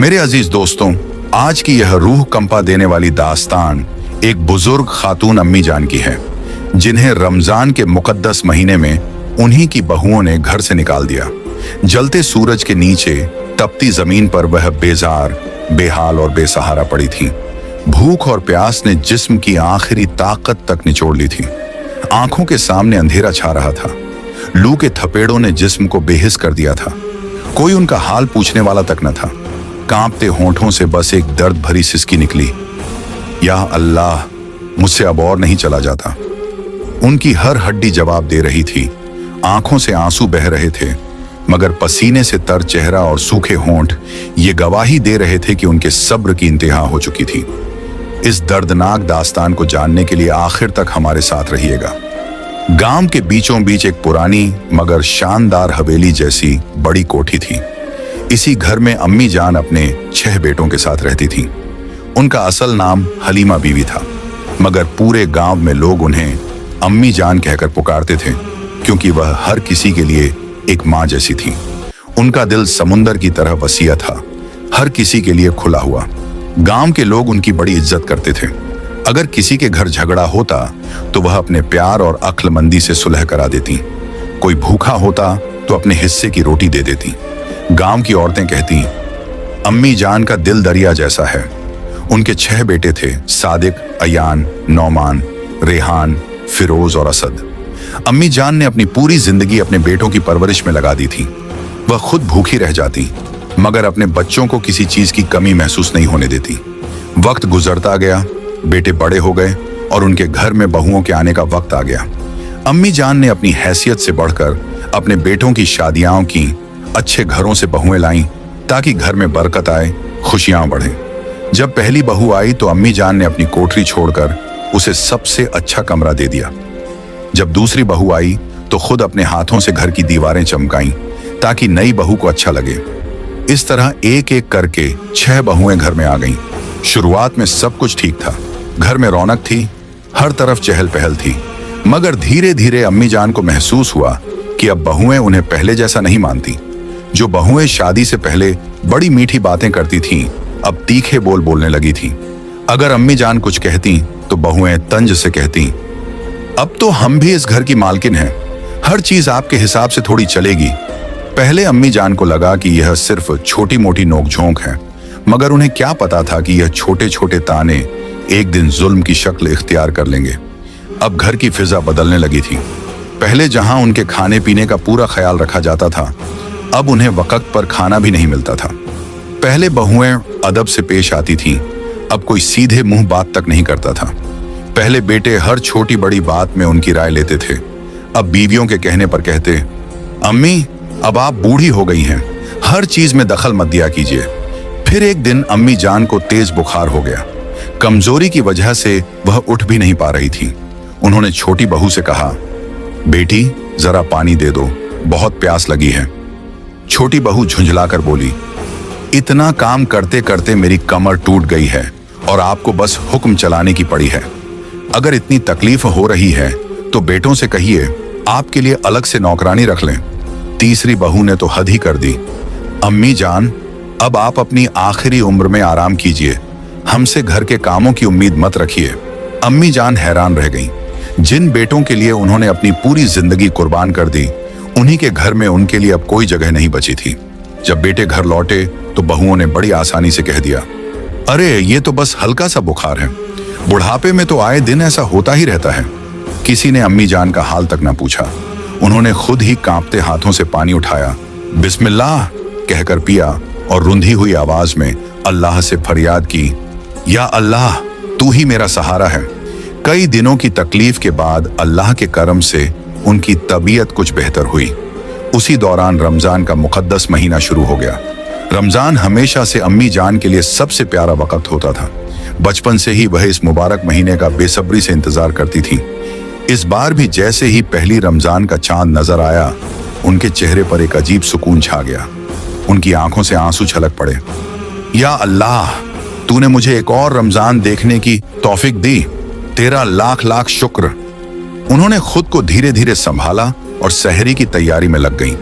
मेरे अजीज दोस्तों, आज की यह रूह कंपा देने वाली दास्तान एक बुजुर्ग खातून अम्मी जान की है, जिन्हें रमजान के मुकद्दस महीने में उन्हीं की बहुओं ने घर से निकाल दिया। जलते सूरज के नीचे तपती जमीन पर वह बेजार, बेहाल और बेसहारा पड़ी थी। भूख और प्यास ने जिस्म की आखिरी ताकत तक निचोड़ ली थी। आंखों के सामने अंधेरा छा रहा था। लू के थपेड़ों ने जिस्म को बेहिस कर दिया था। कोई उनका हाल पूछने वाला तक न था। कांपते होंठों से बस एक दर्द भरी सिसकी निकली, या अल्लाह, मुझसे अब और नहीं चला जाता। उनकी हर हड्डी जवाब दे रही थी। आंखों से आंसू बह रहे थे, मगर पसीने से तर चेहरा और सूखे होंठ ये गवाही दे रहे थे कि उनके सब्र की इंतहा हो चुकी थी। इस दर्दनाक दास्तान को जानने के लिए आखिर तक हमारे साथ रहिएगा। गांव के बीचों बीच एक पुरानी मगर शानदार हवेली जैसी बड़ी कोठी थी। इसी घर में अम्मी जान अपने 6 बेटों के साथ रहती थी। उनका असल नाम हलीमा बीवी था, मगर पूरे गांव में लोग उन्हें अम्मी जान कहकर पुकारते थे, क्योंकि वह हर किसी के लिए एक माँ जैसी थी। उनका दिल समुंदर की तरह वसीया था, हर किसी के लिए खुला हुआ। गांव के लोग उनकी बड़ी इज्जत करते थे। अगर किसी के घर झगड़ा होता तो वह अपने प्यार और अक्लमंदी से सुलह करा देती। कोई भूखा होता तो अपने हिस्से की रोटी दे देती। गांव की औरतें कहती, अम्मी जान का दिल दरिया जैसा है। उनके 6 बेटे थे, सादिक, अयान, नौमान, रेहान, फिरोज और असद। अम्मी जान ने अपनी पूरी जिंदगी अपने बेटों की परवरिश में लगा दी थी। वह खुद भूखी रह जाती, मगर अपने बच्चों को किसी चीज की कमी महसूस नहीं होने देती। वक्त गुजरता गया, बेटे बड़े हो गए और उनके घर में बहुओं के आने का वक्त आ गया। अम्मी जान ने अपनी हैसियत से बढ़कर अपने बेटों की शादियां की, अच्छे घरों से बहुएं लाईं ताकि घर में बरकत आए, खुशियां बढ़े। जब पहली बहू आई तो अम्मी जान ने अपनी कोठरी छोड़कर उसे सबसे अच्छा कमरा दे दिया। जब दूसरी बहू आई तो खुद अपने हाथों से घर की दीवारें चमकाईं ताकि नई बहू को अच्छा लगे। इस तरह एक एक करके 6 बहुएं घर में आ गईं। शुरुआत में सब कुछ ठीक था, घर में रौनक थी, हर तरफ चहल पहल थी। मगर धीरे धीरे अम्मी जान को महसूस हुआ कि अब बहुएं उन्हें पहले जैसा नहीं मानती। जो बहुएं शादी से पहले बड़ी मीठी बातें करती थीं, अब तीखे बोल बोलने लगी थीं। अगर अम्मी जान कुछ कहती तो बहुएं तंज से कहती, अब तो हम भी इस घर की मालकिन हैं, हर चीज आपके हिसाब से थोड़ी चलेगी। पहले अम्मी जान को लगा कि यह सिर्फ छोटी मोटी नोकझोंक है, मगर उन्हें क्या पता था कि यह छोटे छोटे ताने एक दिन जुल्म की शक्ल इख्तियार कर लेंगे। अब घर की फिजा बदलने लगी थी। पहले जहां उनके खाने पीने का पूरा ख्याल रखा जाता था, अब उन्हें वक्त पर खाना भी नहीं मिलता था। पहले बहुएं अदब से पेश आती थीं, अब कोई सीधे मुंह बात तक नहीं करता था। पहले बेटे हर छोटी बड़ी बात में उनकी राय लेते थे, अब बीवियों के कहने पर कहते, अम्मी अब आप बूढ़ी हो गई हैं, हर चीज में दखल मत दिया कीजिए। फिर एक दिन अम्मी जान को तेज बुखार हो गया। कमजोरी की वजह से वह उठ भी नहीं पा रही थी। उन्होंने छोटी बहू से कहा, बेटी जरा पानी दे दो, बहुत प्यास लगी है। छोटी बहू झुंझलाकर बोली, इतना काम करते करते मेरी कमर टूट गई है और आपको बस हुक्म चलाने की पड़ी है। अगर इतनी तकलीफ हो रही है तो बेटों से कहिए आपके लिए अलग से नौकरानी रख लें। तीसरी बहू ने तो हद ही कर दी, अम्मी जान अब आप अपनी आखिरी उम्र में आराम कीजिए, हमसे घर के कामों की उम्मीद मत रखिए। अम्मी जान हैरान रह गईं। जिन बेटों के लिए उन्होंने अपनी पूरी जिंदगी कुर्बान कर दी, उन्हीं के घर में उनके लिए अब कोई जगह नहीं बची थी। जब बेटे घर लौटे तो बहुओं ने बड़ी आसानी से कह दिया, अरे ये तो बस हल्का सा बुखार है, बुढ़ापे में तो आए दिन ऐसा होता ही रहता है। किसी ने अम्मी जान का हाल तक ना पूछा। उन्होंने खुद ही कांपते हाथों से पानी उठाया, बिस्मिल्लाह कहकर पिया और रुंधी हुई आवाज में अल्लाह से फरियाद की, या अल्लाह तू ही मेरा सहारा है। कई दिनों की तकलीफ के बाद अल्लाह के करम से उनकी तबीयत कुछ बेहतर हुई। उसी दौरान रमजान का मुकद्दस महीना शुरू हो गया। रमजान हमेशा से अम्मी जान के लिए सबसे प्यारा वक्त होता था। बचपन से ही वह इस मुबारक महीने का बेसब्री से इंतजार करती थी। इस बार भी जैसे ही पहली रमजान का चांद नजर आया, उनके चेहरे पर एक अजीब सुकून छा गया। उनकी आंखों से आंसू छलक पड़े। या अल्लाह, तूने मुझे एक और रमजान देखने की तौफीक दी, तेरा लाख लाख शुक्र। उन्होंने खुद को धीरे धीरे संभाला और सहरी की तैयारी में लग गईं।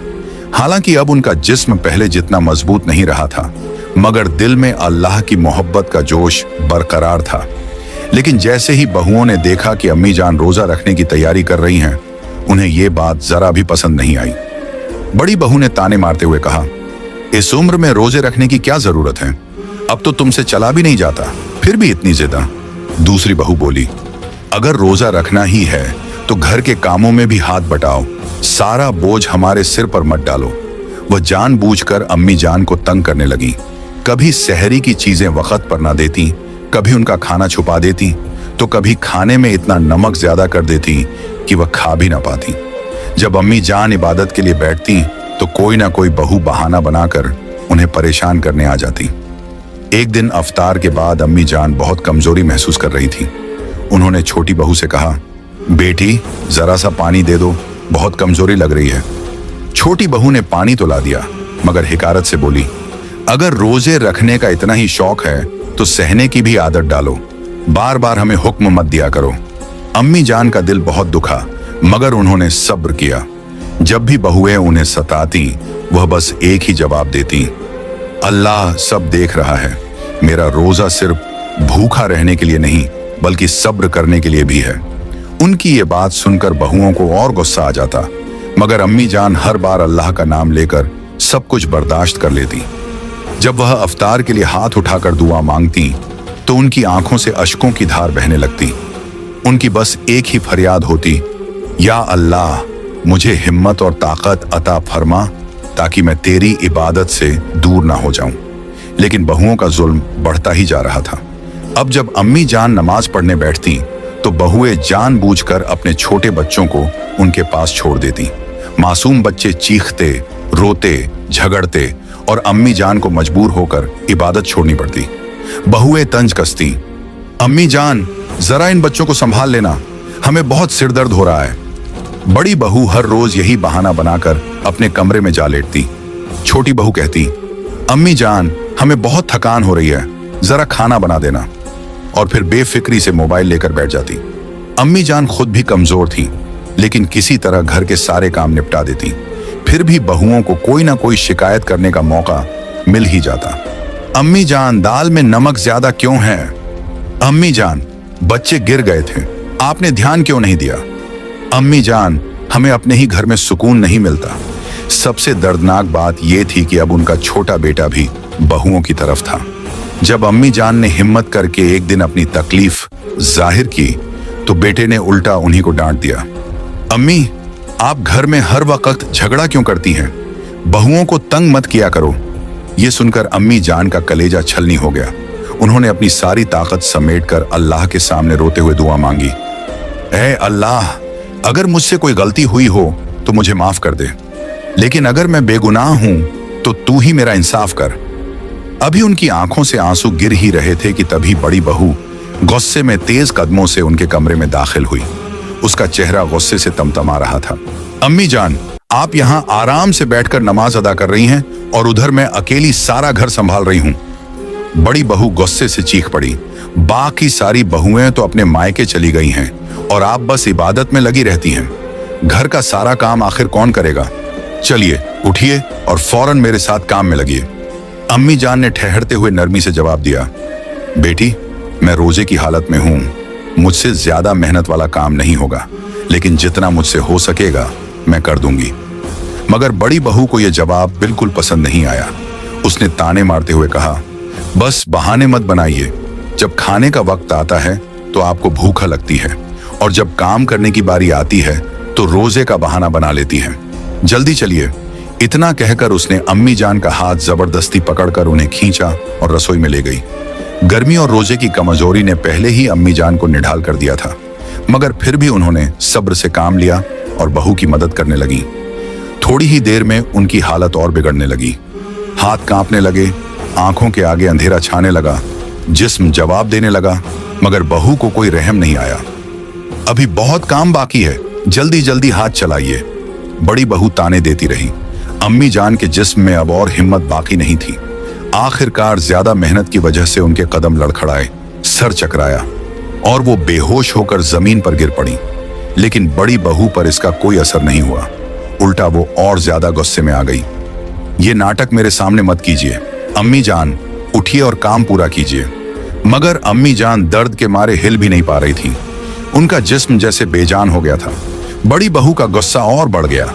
हालांकि अब उनका जिस्म पहले जितना मजबूत नहीं रहा था, मगर दिल में अल्लाह की मोहब्बत का जोश बरकरार था। लेकिन जैसे ही बहुओं ने देखा कि अम्मी जान रोजा रखने की तैयारी कर रही हैं, उन्हें यह बात जरा भी पसंद नहीं आई। बड़ी बहू ने ताने मारते हुए कहा, इस उम्र में रोजे रखने की क्या जरूरत है, अब तो तुमसे चला भी नहीं जाता, फिर भी इतनी जिद्द। दूसरी बहू बोली, अगर रोजा रखना ही है तो घर के कामों में भी हाथ बटाओ, सारा बोझ हमारे सिर पर मत डालो। वह जानबूझकर अम्मी जान को तंग करने लगी। कभी सहरी की चीजें वक्त पर ना देती, कभी उनका खाना छुपा देती, तो कभी खाने में इतना नमक ज्यादा कर देती कि वह खा भी ना पाती। जब अम्मी जान इबादत के लिए बैठती तो कोई ना कोई बहू बहाना बनाकर उन्हें परेशान करने आ जाती। एक दिन अफ्तार के बाद अम्मी जान बहुत कमजोरी महसूस कर रही थी। उन्होंने छोटी बहू से कहा, बेटी जरा सा पानी दे दो, बहुत कमजोरी लग रही है। छोटी बहू ने पानी तो ला दिया, मगर हिकारत से बोली, अगर रोजे रखने का इतना ही शौक है तो सहने की भी आदत डालो, बार बार हमें हुक्म मत दिया करो। अम्मी जान का दिल बहुत दुखा, मगर उन्होंने सब्र किया। जब भी बहुएं उन्हें सताती, वह बस एक ही जवाब देती, अल्लाह सब देख रहा है, मेरा रोजा सिर्फ भूखा रहने के लिए नहीं बल्कि सब्र करने के लिए भी है। उनकी ये बात सुनकर बहुओं को और गुस्सा आ जाता, मगर अम्मी जान हर बार अल्लाह का नाम लेकर सब कुछ बर्दाश्त कर लेती। जब वह अफ्तार के लिए हाथ उठाकर दुआ मांगती तो उनकी आंखों से अश्कों की धार बहने लगती। उनकी बस एक ही फरियाद होती, या अल्लाह मुझे हिम्मत और ताकत अता फरमा ताकि मैं तेरी इबादत से दूर ना हो जाऊं। लेकिन बहुओं का जुल्म बढ़ता ही जा रहा था। अब जब अम्मी जान नमाज पढ़ने बैठती तो बहुएं जानबूझकर अपने छोटे बच्चों को उनके पास छोड़ देती। मासूम बच्चे चीखते, रोते, झगड़ते और अम्मी जान को मजबूर होकर इबादत छोड़नी पड़ती। बहुएं तंज कसती, अम्मी जान जरा इन बच्चों को संभाल लेना, हमें बहुत सिरदर्द हो रहा है। बड़ी बहू हर रोज यही बहाना बनाकर अपने कमरे में जा लेटती। छोटी बहू कहती, अम्मी जान हमें बहुत थकान हो रही है, जरा खाना बना देना, और फिर बेफिक्री से मोबाइल लेकर बैठ जाती। अम्मी जान खुद भी कमजोर थी, लेकिन किसी तरह घर के सारे काम निपटा देती। फिर भी बहुओं को कोई ना कोई शिकायत करने का मौका मिल ही जाता। अम्मी जान दाल में नमक ज्यादा क्यों है? अम्मी जान बच्चे गिर गए थे, आपने ध्यान क्यों नहीं दिया? अम्मी जान हमें अपने ही घर में सुकून नहीं मिलता। सबसे दर्दनाक बात यह थी कि अब उनका छोटा बेटा भी बहुओं की तरफ था। जब अम्मी जान ने हिम्मत करके एक दिन अपनी तकलीफ जाहिर की तो बेटे ने उल्टा उन्हीं को डांट दिया, अम्मी आप घर में हर वक्त झगड़ा क्यों करती हैं? बहुओं को तंग मत किया करो। यह सुनकर अम्मी जान का कलेजा छलनी हो गया। उन्होंने अपनी सारी ताकत समेटकर अल्लाह के सामने रोते हुए दुआ मांगी, ऐ अल्लाह अगर मुझसे कोई गलती हुई हो तो मुझे माफ कर दे, लेकिन अगर मैं बेगुनाह हूं तो तू ही मेरा इंसाफ कर। अभी उनकी आंखों से आंसू गिर ही रहे थे कि तभी बड़ी बहू गुस्से में तेज कदमों से उनके कमरे में दाखिल हुई। उसका चेहरा गुस्से से तमतमा रहा था। अम्मी जान आप यहाँ आराम से बैठकर नमाज अदा कर रही हैं और उधर मैं अकेली सारा घर संभाल रही हूँ। बड़ी बहू गुस्से से चीख पड़ी, बाकी सारी बहुएं तो अपने मायके चली गई हैं और आप बस इबादत में लगी रहती हैं। घर का सारा काम आखिर कौन करेगा? चलिए उठिए और फौरन मेरे साथ काम में लगिए। अम्मी जान ने ठहरते हुए नरमी से जवाब दिया, बेटी मैं रोजे की हालत में हूँ, मुझसे ज्यादा मेहनत वाला काम नहीं होगा, लेकिन जितना मुझसे हो सकेगा मैं कर दूंगी। मगर बड़ी बहू को यह जवाब बिल्कुल पसंद नहीं आया। उसने ताने मारते हुए कहा, बस बहाने मत बनाइए, जब खाने का वक्त आता है तो आपको भूख लगती है और जब काम करने की बारी आती है तो रोजे का बहाना बना लेती है। जल्दी चलिए। इतना कहकर उसने अम्मी जान का हाथ जबरदस्ती पकड़कर उन्हें खींचा और रसोई में ले गई। गर्मी और रोजे की कमजोरी ने पहले ही अम्मी जान को निढाल कर दिया था, मगर फिर भी उन्होंने सब्र से काम लिया और बहू की मदद करने लगी। थोड़ी ही देर में उनकी हालत और बिगड़ने लगी। हाथ कांपने लगे, आंखों के आगे अंधेरा छाने लगा, जिस्म जवाब देने लगा, मगर बहू को कोई रहम नहीं आया। अभी बहुत काम बाकी है, जल्दी जल्दी हाथ चलाइए। बड़ी बहू ताने देती रही। अम्मी जान के जिस्म में अब और हिम्मत बाकी नहीं थी। आखिरकार ज्यादा मेहनत की वजह से उनके कदम लड़खड़ाए, सर चकराया और वो बेहोश होकर जमीन पर गिर पड़ी। लेकिन बड़ी बहू पर इसका कोई असर नहीं हुआ, उल्टा वो और ज्यादा गुस्से में आ गई। ये नाटक मेरे सामने मत कीजिए, अम्मी जान उठिए और काम पूरा कीजिए। मगर अम्मी जान दर्द के मारे हिल भी नहीं पा रही थी। उनका जिस्म जैसे बेजान हो गया था। बड़ी बहू का गुस्सा और बढ़ गया।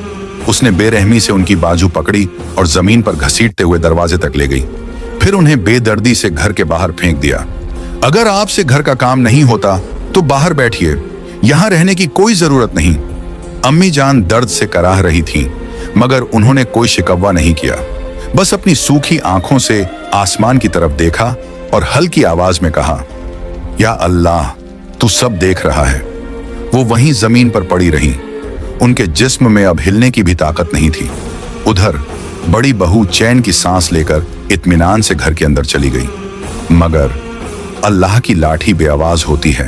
उसने बेरहमी से उनकी बाजू पकड़ी और जमीन पर घसीटते हुए दरवाजे तक ले गई। फिर उन्हें बेदर्दी से घर के बाहर फेंक दिया। अगर आपसे घर का काम नहीं होता तो बाहर बैठिए, यहां रहने की कोई जरूरत नहीं। अम्मी जान दर्द से कराह रही थी, मगर उन्होंने कोई शिकवा नहीं किया। बस अपनी सूखी आंखों से आसमान की तरफ देखा और हल्की आवाज में कहा, या अल्लाह, तू सब देख रहा है। वो वहीं जमीन पर पड़ी रही। उनके जिस्म में अब हिलने की भी ताकत नहीं थी। उधर बड़ी बहू चैन की सांस लेकर इत्मीनान से घर के अंदर चली गई। मगर अल्लाह की लाठी बेआवाज होती है।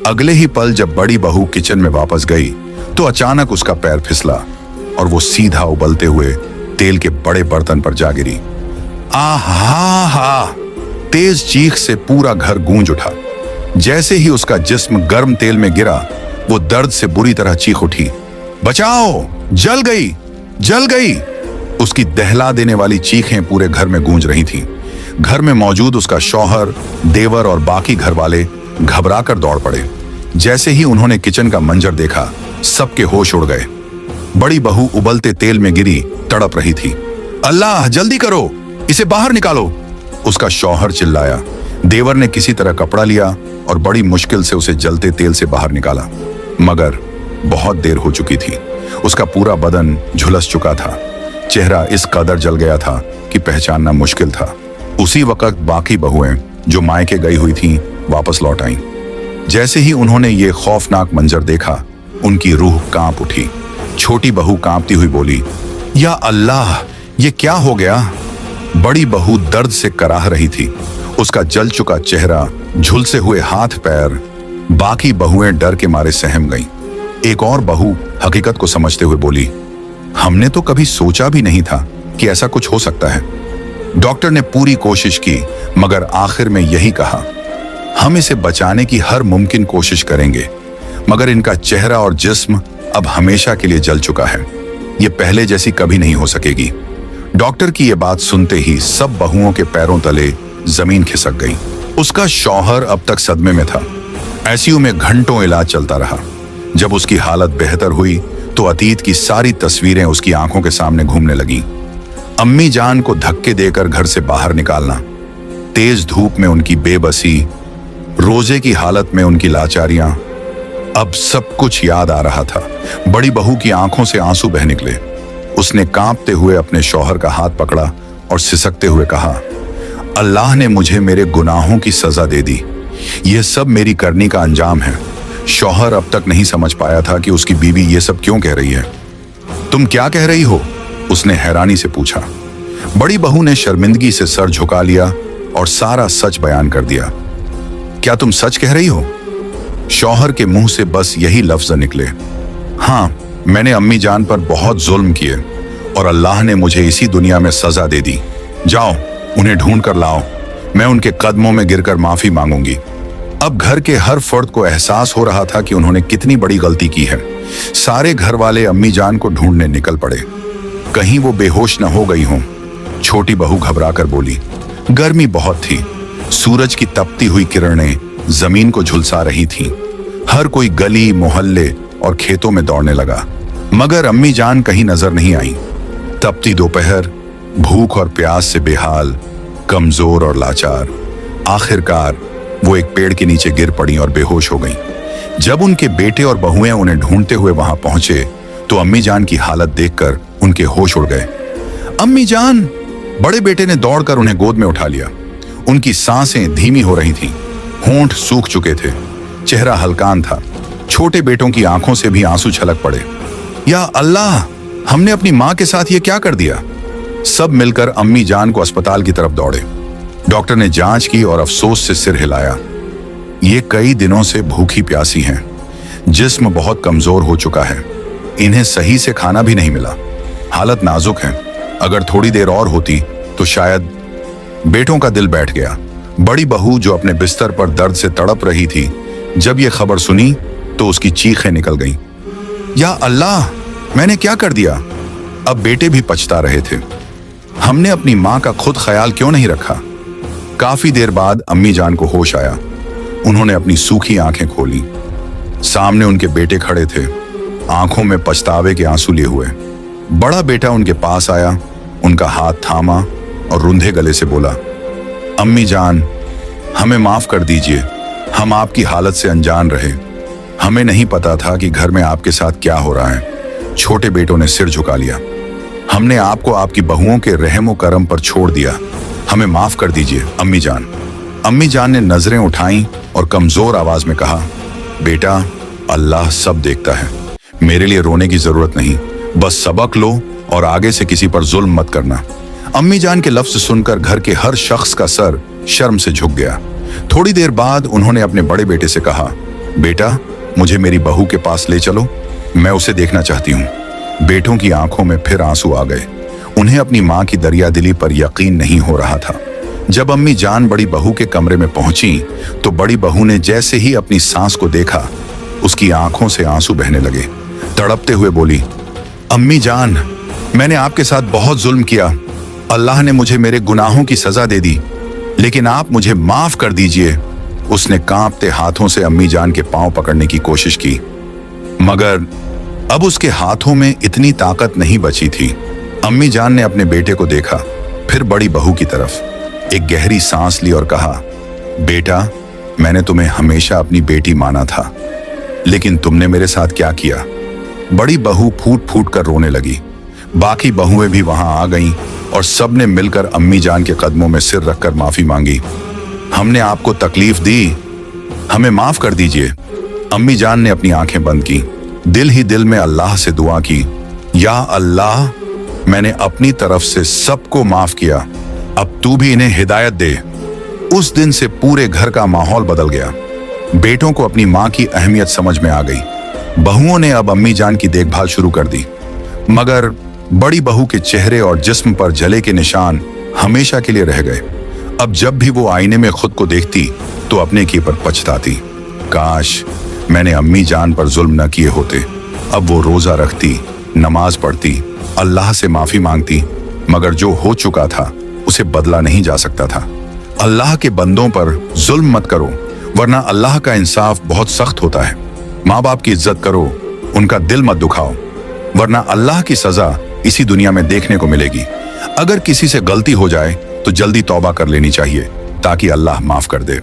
अगले ही पल जब बड़ी बहू किचन में वापस गई तो अचानक उसका पैर फिसला और वो सीधा उबलते हुए तेल के बड़े बर्तन पर जा गिरी। आहा हा! तेज चीख से पूरा घर गूंज उठा। जैसे ही उसका जिस्म गर्म तेल में गिरा, वो दर्द से बुरी तरह चीख उठी, बचाओ, जल गई, जल गई। उसकी दहला देने वाली चीखें पूरे घर में गूंज रही थीं। घर में मौजूद उसका शौहर, देवर और बाकी घर वाले घबराकर दौड़ पड़े। जैसे ही उन्होंने किचन का मंजर देखा, सबके होश उड़ गए। बड़ी बहू उबलते तेल में गिरी तड़प रही थी। अल्लाह, जल्दी करो, इसे बाहर निकालो, उसका शौहर चिल्लाया। देवर ने किसी तरह कपड़ा लिया और बड़ी मुश्किल से उसे जलते तेल से बाहर निकाला। मगर बहुत देर हो चुकी थी। उसका पूरा बदन झुलस चुका था। चेहरा इस कदर जल गया था कि पहचानना मुश्किल था। उसी वक्त बाकी बहुएं जो मायके गई हुई थीं वापस लौट आईं। जैसे ही उन्होंने ये खौफनाक मंजर देखा, उनकी रूह कांप उठी। छोटी बहू कांपती हुई बोली, या अल्लाह, ये क्या हो गया? बड़ी बहू दर्द से कराह रही थी। उसका जल चुका चेहरा, झुलसे हुए हाथ पैर। बाकी बहुएं डर के मारे सहम गईं। एक और बहू हकीकत को समझते हुए बोली, हमने तो कभी सोचा भी नहीं था कि ऐसा कुछ हो सकता है। डॉक्टर ने पूरी कोशिश की, मगर आखिर में यही कहा, हम इसे बचाने की हर मुमकिन कोशिश करेंगे, मगर इनका चेहरा और जिस्म अब हमेशा के लिए जल चुका है। ये पहले जैसी कभी नहीं हो सकेगी। डॉक्टर की ये बात सुनते ही सब बहुओं के पैरों तले जमीन खिसक गई। उसका शौहर अब तक सदमे में था। आईसीयू में घंटों इलाज चलता रहा। जब उसकी हालत बेहतर हुई तो अतीत की सारी तस्वीरें उसकी आंखों के सामने घूमने लगीं। अम्मी जान को धक्के देकर घर से बाहर निकालना, तेज धूप में उनकी बेबसी, रोजे की हालत में उनकी लाचारियां, अब सब कुछ याद आ रहा था। बड़ी बहू की आंखों से आंसू बह निकले। उसने कांपते हुए अपने शौहर का हाथ पकड़ा और सिसकते हुए कहा, अल्लाह ने मुझे मेरे गुनाहों की सजा दे दी। यह सब मेरी करनी का अंजाम है। शौहर अब तक नहीं समझ पाया था कि उसकी बीवी ये सब क्यों कह रही है। तुम क्या कह रही हो? उसने हैरानी से पूछा। बड़ी बहू ने शर्मिंदगी से सर झुका लिया और सारा सच बयान कर दिया। क्या तुम सच कह रही हो? शौहर के मुंह से बस यही लफ्ज निकले, हाँ, मैंने अम्मी जान पर बहुत जुल्म किए और अल्लाह ने मुझे इसी दुनिया में सजा दे दी। जाओ, उन्हें ढूंढ कर लाओ। मैं उनके कदमों में गिरकर माफी मांगूंगी। अब घर के हर फर्द को एहसास हो रहा था कि उन्होंने कितनी बड़ी गलती की है। सारे घर वाले अम्मी जान को ढूंढने निकल पड़े। कहीं वो बेहोश न हो गई हों। छोटी बहू घबराकर बोली, गर्मी बहुत थी। सूरज की तपती हुई किरणें जमीन को झुलसा रही थीं। हर कोई गली, मोहल्ले और खेतों में दौड़ने लगा, मगर अम्मी जान कहीं नजर नहीं आई। तपती दोपहर, भूख और प्यास से बेहाल, कमजोर और लाचार, आखिरकार वो एक पेड़ के नीचे गिर पड़ी और बेहोश हो गईं। जब उनके बेटे और बहुएं उन्हें ढूंढते हुए वहां पहुंचे तो अम्मी जान की हालत देखकर उनके होश उड़ गए। अम्मी जान! बड़े बेटे ने दौड़कर उन्हें गोद में उठा लिया। उनकी सांसें धीमी हो रही थीं, होंठ सूख चुके थे, चेहरा हल्कान था। छोटे बेटों की आंखों से भी आंसू छलक पड़े। या अल्लाह, हमने अपनी मां के साथ ये क्या कर दिया? सब मिलकर अम्मी जान को अस्पताल की तरफ दौड़े। डॉक्टर ने जांच की और अफसोस से सिर हिलाया। ये कई दिनों से भूखी प्यासी हैं, जिस्म बहुत कमजोर हो चुका है, इन्हें सही से खाना भी नहीं मिला, हालत नाजुक है। अगर थोड़ी देर और होती तो शायद। बेटों का दिल बैठ गया। बड़ी बहू जो अपने बिस्तर पर दर्द से तड़प रही थी, जब ये खबर सुनी तो उसकी चीखें निकल गईं। या अल्लाह, मैंने क्या कर दिया? अब बेटे भी पछता रहे थे। हमने अपनी माँ का खुद ख्याल क्यों नहीं रखा। काफी देर बाद अम्मी जान को होश आया। उन्होंने अपनी सूखी आंखें खोली। सामने उनके बेटे खड़े थे, आंखों में पछतावे के आंसू लिए हुए। बड़ा बेटा उनके पास आया, उनका हाथ थामा और रुंधे गले से बोला, अम्मी जान, हमें माफ कर दीजिए, हम आपकी हालत से अनजान रहे। हमें नहीं पता था कि घर में आपके साथ क्या हो रहा है। छोटे बेटों ने सिर झुका लिया। हमने आपको आपकी बहुओं के रहमो करम पर छोड़ दिया, हमें माफ कर दीजिए अम्मी जान। अम्मी जान ने नजरें उठाई और कमजोर आवाज में कहा, बेटा, अल्लाह सब देखता है, मेरे लिए रोने की जरूरत नहीं, बस सबक लो और आगे से किसी पर जुल्म मत करना। अम्मी जान के लफ्ज सुनकर घर के हर शख्स का सर शर्म से झुक गया। थोड़ी देर बाद उन्होंने अपने बड़े बेटे से कहा, बेटा, मुझे मेरी बहू के पास ले चलो, मैं उसे देखना चाहती हूँ। बेटों की आंखों में फिर आंसू आ गए। उन्हें अपनी माँ की दरियादिली पर यकीन नहीं हो रहा था। जब अम्मी जान बड़ी बहू के कमरे में पहुंची तो बड़ी बहू ने जैसे ही अपनी सांस को देखा, उसकी आंखों से आंसू बहने लगे। तड़पते हुए बोली, अम्मी जान, मैंने आपके साथ बहुत जुल्म किया। अल्लाह ने मुझे मेरे गुनाहों की सजा दे दी, लेकिन आप मुझे माफ कर दीजिए। उसने कांपते हाथों से अम्मी जान के पांव पकड़ने की कोशिश की, मगर अब उसके हाथों में इतनी ताकत नहीं बची थी। अम्मी जान ने अपने बेटे को देखा, फिर बड़ी बहू की तरफ, एक गहरी सांस ली और कहा, बेटा, मैंने तुम्हें हमेशा अपनी बेटी माना था, लेकिन तुमने मेरे साथ क्या किया। बड़ी बहू फूट फूट कर रोने लगी। बाकी बहुएं भी वहां आ गईं और सबने मिलकर अम्मी जान के कदमों में सिर रखकर माफी मांगी। हमने आपको तकलीफ दी, हमें माफ कर दीजिए। अम्मी जान ने अपनी आंखें बंद की, दिल ही दिल में अल्लाह से दुआ की, या अल्लाह, मैंने अपनी तरफ से सबको माफ किया, अब तू भी इन्हें हिदायत दे। उस दिन से पूरे घर का माहौल बदल गया। बेटों को अपनी माँ की अहमियत समझ में आ गई। बहुओं ने अब अम्मी जान की देखभाल शुरू कर दी, मगर बड़ी बहू के चेहरे और जिस्म पर जले के निशान हमेशा के लिए रह गए। अब जब भी वो आईने में खुद को देखती तो अपने की पर पछताती, काश मैंने अम्मी जान पर जुल्म न किए होते। अब वो रोजा रखती, नमाज पढ़ती, अल्लाह से माफी मांगती, मगर जो हो चुका था उसे बदला नहीं जा सकता था। अल्लाह के बंदों पर जुल्म मत करो, वरना अल्लाह का इंसाफ बहुत सख्त होता है। माँ बाप की इज्जत करो, उनका दिल मत दुखाओ, वरना अल्लाह की सजा इसी दुनिया में देखने को मिलेगी। अगर किसी से गलती हो जाए तो जल्दी तौबा कर लेनी चाहिए ताकि अल्लाह माफ कर दे।